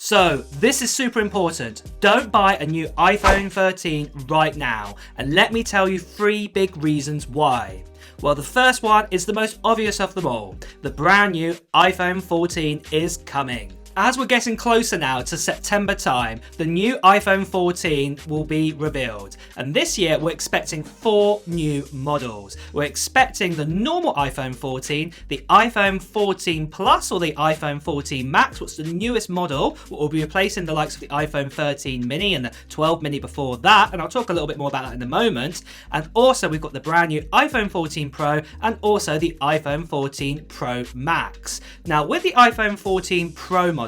So this is super important. Don't buy a new iPhone 13 right now. And let me tell you 3 big reasons why. Well, the first one is the most obvious of them all. The brand new iPhone 14 is coming. As we're getting closer now to September time, the new iPhone 14 will be revealed. And this year we're expecting 4 new models. We're expecting the normal iPhone 14, the iPhone 14 Plus or the iPhone 14 Max, which is the newest model, what will be replacing the likes of the iPhone 13 mini and the 12 mini before that. And I'll talk a little bit more about that in a moment. And also we've got the brand new iPhone 14 Pro and also the iPhone 14 Pro Max. Now with the iPhone 14 Pro models,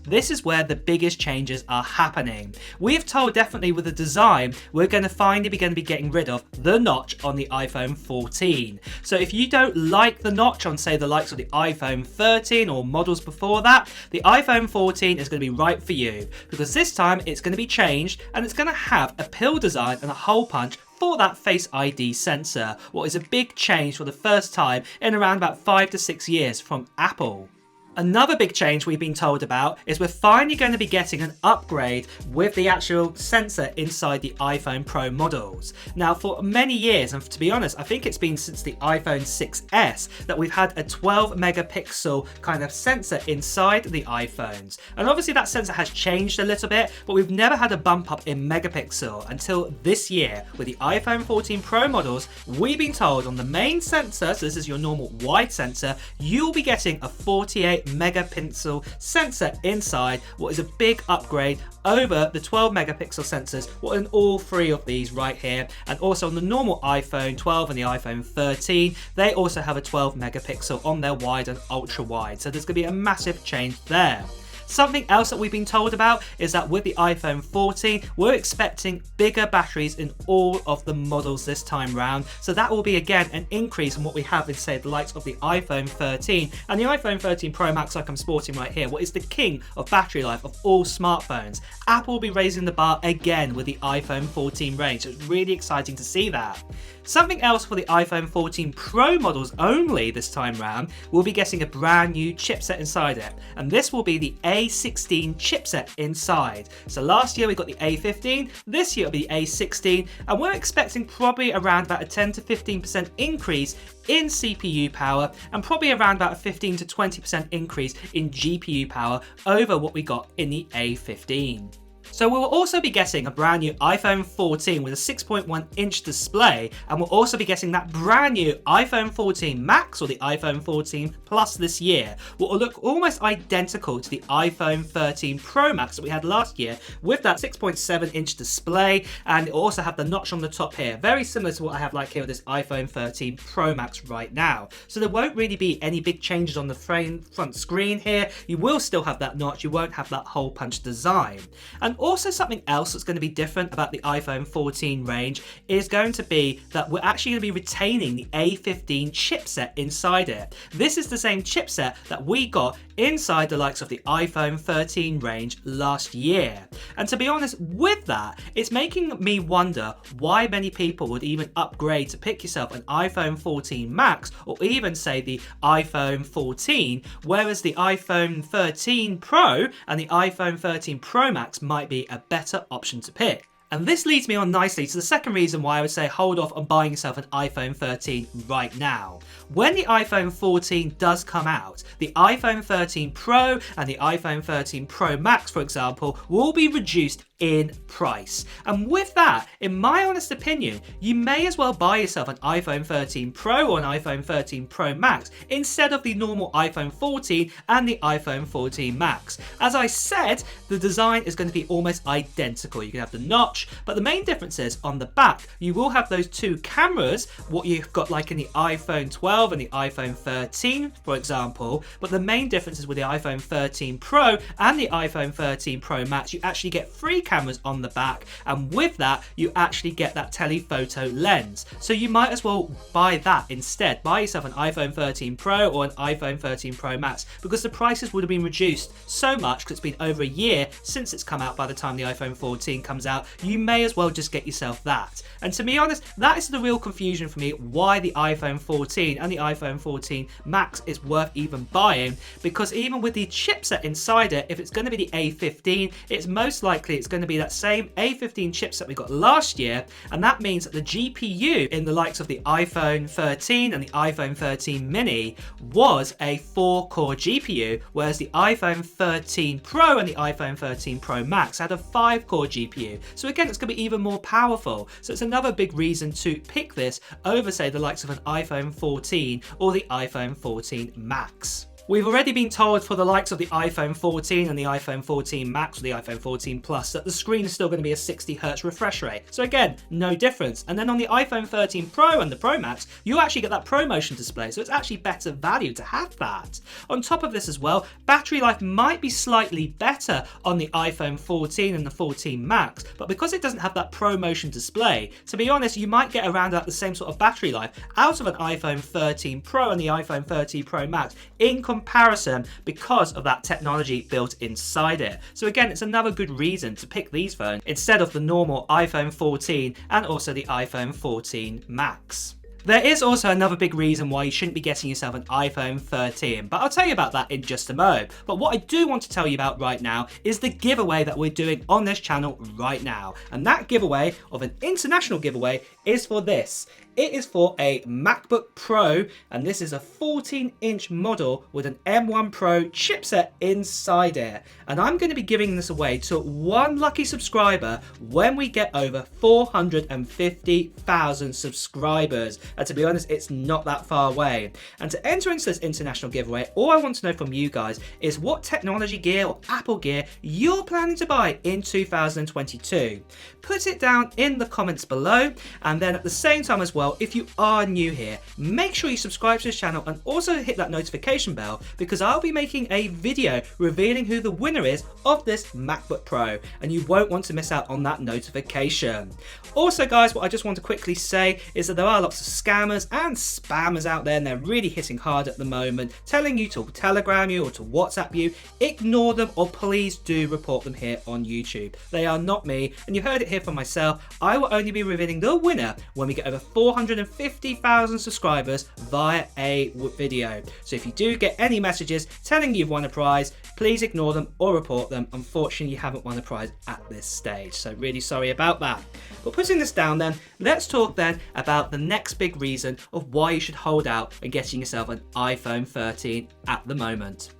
this is where the biggest changes are happening. We've told definitely with the design, we're going to finally be getting rid of the notch on the iPhone 14. So if you don't like the notch on say the likes of the iPhone 13 or models before that, the iPhone 14 is going to be right for you because this time it's going to be changed and it's going to have a pill design and a hole punch for that Face ID sensor, what is a big change for the first time in around about 5 to 6 years from Apple. Another big change we've been told about is we're finally going to be getting an upgrade with the actual sensor inside the iPhone Pro models. Now for many years, and to be honest, I think it's been since the iPhone 6S that we've had a 12 megapixel kind of sensor inside the iPhones. And obviously that sensor has changed a little bit, but we've never had a bump up in megapixel until this year with the iPhone 14 Pro models. We've been told on the main sensor, so this is your normal wide sensor, you'll be getting a 48 megapixel sensor inside, what is a big upgrade over the 12 megapixel sensors, what in all 3 of these right here. And also on the normal iPhone 12 and the iPhone 13, they also have a 12 megapixel on their wide and ultra wide. So there's going to be a massive change there. Something else that we've been told about is that with the iPhone 14, we're expecting bigger batteries in all of the models this time round. So that will be again an increase in what we have in say the likes of the iPhone 13 and the iPhone 13 Pro Max like I'm sporting right here, what is the king of battery life of all smartphones. Apple will be raising the bar again with the iPhone 14 range. So it's really exciting to see that. Something else for the iPhone 14 Pro models only this time round, we'll be getting a brand new chipset inside it. And this will be the A16 chipset inside. So last year we got the A15, this year it'll be the A16, and we're expecting probably around about a 10 to 15% increase in CPU power and probably around about a 15 to 20% increase in GPU power over what we got in the A15. So we will also be getting a brand new iPhone 14 with a 6.1 inch display, and we'll also be getting that brand new iPhone 14 Max or the iPhone 14 Plus this year, what will look almost identical to the iPhone 13 Pro Max that we had last year with that 6.7 inch display, and it will also have the notch on the top here, very similar to what I have like here with this iPhone 13 Pro Max right now. So there won't really be any big changes on the front screen here. You will still have that notch, you won't have that hole punch design. And also something else that's going to be different about the iPhone 14 range is going to be that we're actually going to be retaining the A15 chipset inside it. This is the same chipset that we got inside the likes of the iPhone 13 range last year. And to be honest with that, it's making me wonder why many people would even upgrade to pick yourself an iPhone 14 Max or even say the iPhone 14, whereas the iPhone 13 Pro and the iPhone 13 Pro Max might be a better option to pick. And this leads me on nicely to the second reason why I would say hold off on buying yourself an iPhone 13 right now. When the iPhone 14 does come out, the iPhone 13 Pro and the iPhone 13 Pro Max, for example, will be reduced in price. And with that, in my honest opinion, you may as well buy yourself an iPhone 13 Pro or an iPhone 13 Pro Max instead of the normal iPhone 14 and the iPhone 14 Max. As I said, the design is going to be almost identical. You can have the notch, but the main difference is on the back, you will have those 2 cameras, what you've got like in the iPhone 12 and the iPhone 13, for example. But the main difference is with the iPhone 13 Pro and the iPhone 13 Pro Max, you actually get 3 cameras on the back, and with that you actually get that telephoto lens. So you might as well buy that instead. Buy yourself an iPhone 13 Pro or an iPhone 13 Pro Max, because the prices would have been reduced so much because it's been over a year since it's come out. By the time the iPhone 14 comes out, you may as well just get yourself that. And to be honest, that is the real confusion for me, why the iPhone 14 and the iPhone 14 Max is worth even buying, because even with the chipset inside it, if it's going to be the A15, it's most likely it's going to be that same A15 chipset we got last year, and that means that the GPU in the likes of the iPhone 13 and the iPhone 13 mini was a 4-core GPU, whereas the iPhone 13 Pro and the iPhone 13 Pro Max had a 5-core GPU. So again, it's going to be even more powerful. So it's another big reason to pick this over, say, the likes of an iPhone 14 or the iPhone 14 Max. We've already been told for the likes of the iPhone 14 and the iPhone 14 Max or the iPhone 14 Plus that the screen is still going to be a 60Hz refresh rate. So again, no difference. And then on the iPhone 13 Pro and the Pro Max, you actually get that ProMotion display, so it's actually better value to have that. On top of this as well, battery life might be slightly better on the iPhone 14 and the 14 Max, but because it doesn't have that ProMotion display, to be honest, you might get around about the same sort of battery life out of an iPhone 13 Pro and the iPhone 13 Pro Max in comparison, because of that technology built inside it. So again, it's another good reason to pick these phones instead of the normal iPhone 14 and also the iPhone 14 Max. There is also another big reason why you shouldn't be getting yourself an iPhone 13, but I'll tell you about that in just a moment. But what I do want to tell you about right now is the giveaway that we're doing on this channel right now. And that giveaway, of an international giveaway, is for this. It is for a MacBook Pro, and this is a 14-inch model with an M1 Pro chipset inside it. And I'm going to be giving this away to one lucky subscriber when we get over 450,000 subscribers. And to be honest, it's not that far away. And to enter into this international giveaway, all I want to know from you guys is what technology gear or Apple gear you're planning to buy in 2022. Put it down in the comments below, and then at the same time as well, if you are new here, make sure you subscribe to this channel and also hit that notification bell, because I'll be making a video revealing who the winner is of this MacBook Pro, and you won't want to miss out on that notification. Also guys, what I just want to quickly say is that there are lots of scammers and spammers out there, and they're really hitting hard at the moment, telling you to Telegram you or to WhatsApp you. Ignore them, or please do report them here on YouTube. They are not me, and you heard it here from myself. I will only be revealing the winner when we get over 450,000 subscribers via a video. So if you do get any messages telling you've won a prize, please ignore them or report them. Unfortunately, you haven't won a prize at this stage, so really sorry about that. But putting this down then, let's talk then about the next big reason of why you should hold out and getting yourself an iPhone 13 at the moment.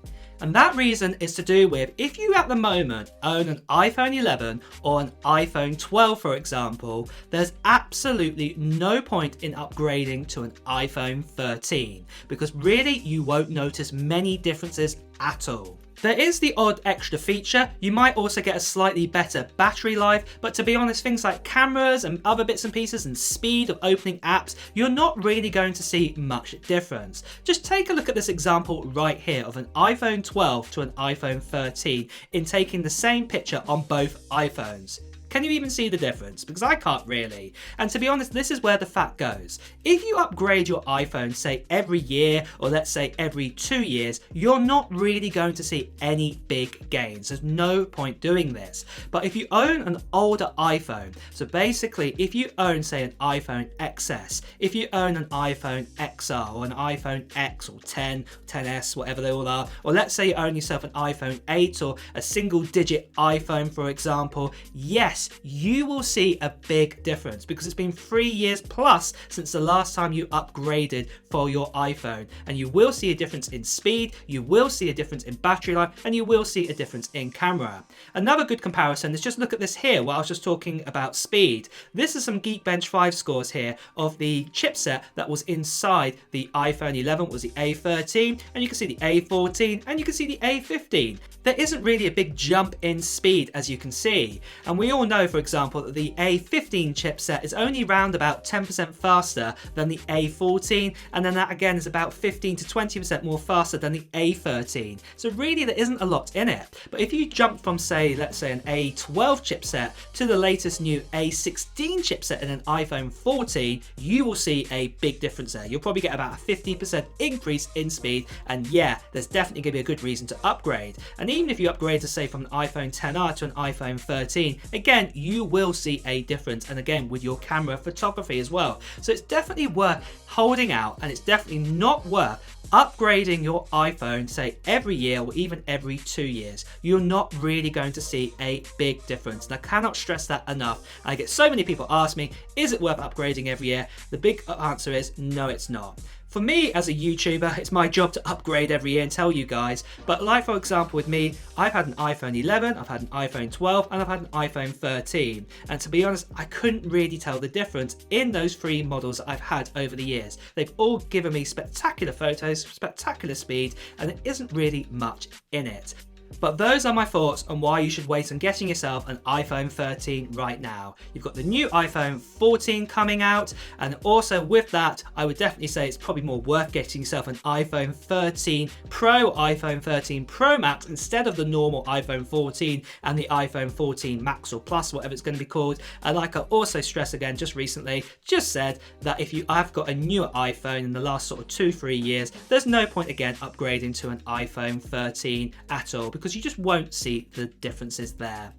And that reason is to do with, if you at the moment own an iPhone 11 or an iPhone 12 for example, there's absolutely no point in upgrading to an iPhone 13, because really you won't notice many differences at all. There is the odd extra feature. You might also get a slightly better battery life, but to be honest, things like cameras and other bits and pieces and speed of opening apps, you're not really going to see much difference. Just take a look at this example right here of an iPhone 12 to an iPhone 13 in taking the same picture on both iPhones. Can you even see the difference? Because I can't really. And to be honest, this is where the fact goes. If you upgrade your iPhone, say every year, or let's say every 2 years, you're not really going to see any big gains. There's no point doing this. But if you own an older iPhone, so basically if you own, say, an iPhone XS, if you own an iPhone XR or an iPhone X or 10, 10S, whatever they all are, or let's say you own yourself an iPhone 8 or a single digit iPhone, for example, yes, you will see a big difference, because it's been 3 years plus since the last time you upgraded for your iPhone, and you will see a difference in speed, you will see a difference in battery life, and you will see a difference in camera. Another good comparison is just look at this here while I was just talking about speed. This is some Geekbench 5 scores here of the chipset that was inside the iPhone 11, was the A13, and you can see the A14, and you can see the A15. there isn't really a big jump in speed, as you can see. And we all know, for example, that the A15 chipset is only around about 10% faster than the A14, and then that again is about 15 to 20% more faster than the A13. So really there isn't a lot in it. But if you jump from, say, let's say an A12 chipset to the latest new A16 chipset in an iPhone 14, you will see a big difference there. You'll probably get about a 50% increase in speed, and yeah, there's definitely going to be a good reason to upgrade. And even if you upgrade to, say, from an iPhone XR to an iPhone 13, again, you will see a difference, and again with your camera photography as well. So it's definitely worth holding out, and it's definitely not worth upgrading your iPhone, say, every year or even every 2 years. You're not really going to see a big difference, and I cannot stress that enough. I get so many people ask me, is it worth upgrading every year? The big answer is no, it's not. For me as a YouTuber, it's my job to upgrade every year and tell you guys, but like for example with me, I've had an iPhone 11, I've had an iPhone 12, and I've had an iPhone 13. And to be honest, I couldn't really tell the difference in those 3 models that I've had over the years. They've all given me spectacular photos, spectacular speed, and there isn't really much in it. But those are my thoughts on why you should wait on getting yourself an iPhone 13 right now. You've got the new iPhone 14 coming out, and also with that, I would definitely say it's probably more worth getting yourself an iPhone 13 Pro or iPhone 13 Pro Max instead of the normal iPhone 14 and the iPhone 14 Max or Plus, whatever it's going to be called. And like I also stressed again just recently, just said that if you have got a newer iPhone in the last sort of 2-3 years, there's no point again upgrading to an iPhone 13 at all, because you just won't see the differences there.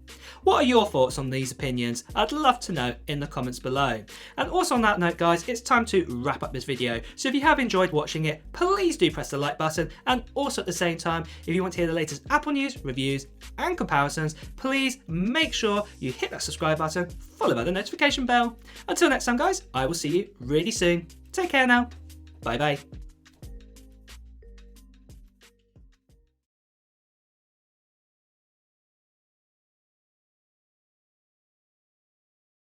What are your thoughts on these opinions? I'd love to know in the comments below. And also on that note guys, it's time to wrap up this video. So if you have enjoyed watching it, please do press the like button, and also at the same time, if you want to hear the latest Apple news, reviews and comparisons, please make sure you hit that subscribe button, followed by the notification bell. Until next time guys, I will see you really soon. Take care now. Bye bye.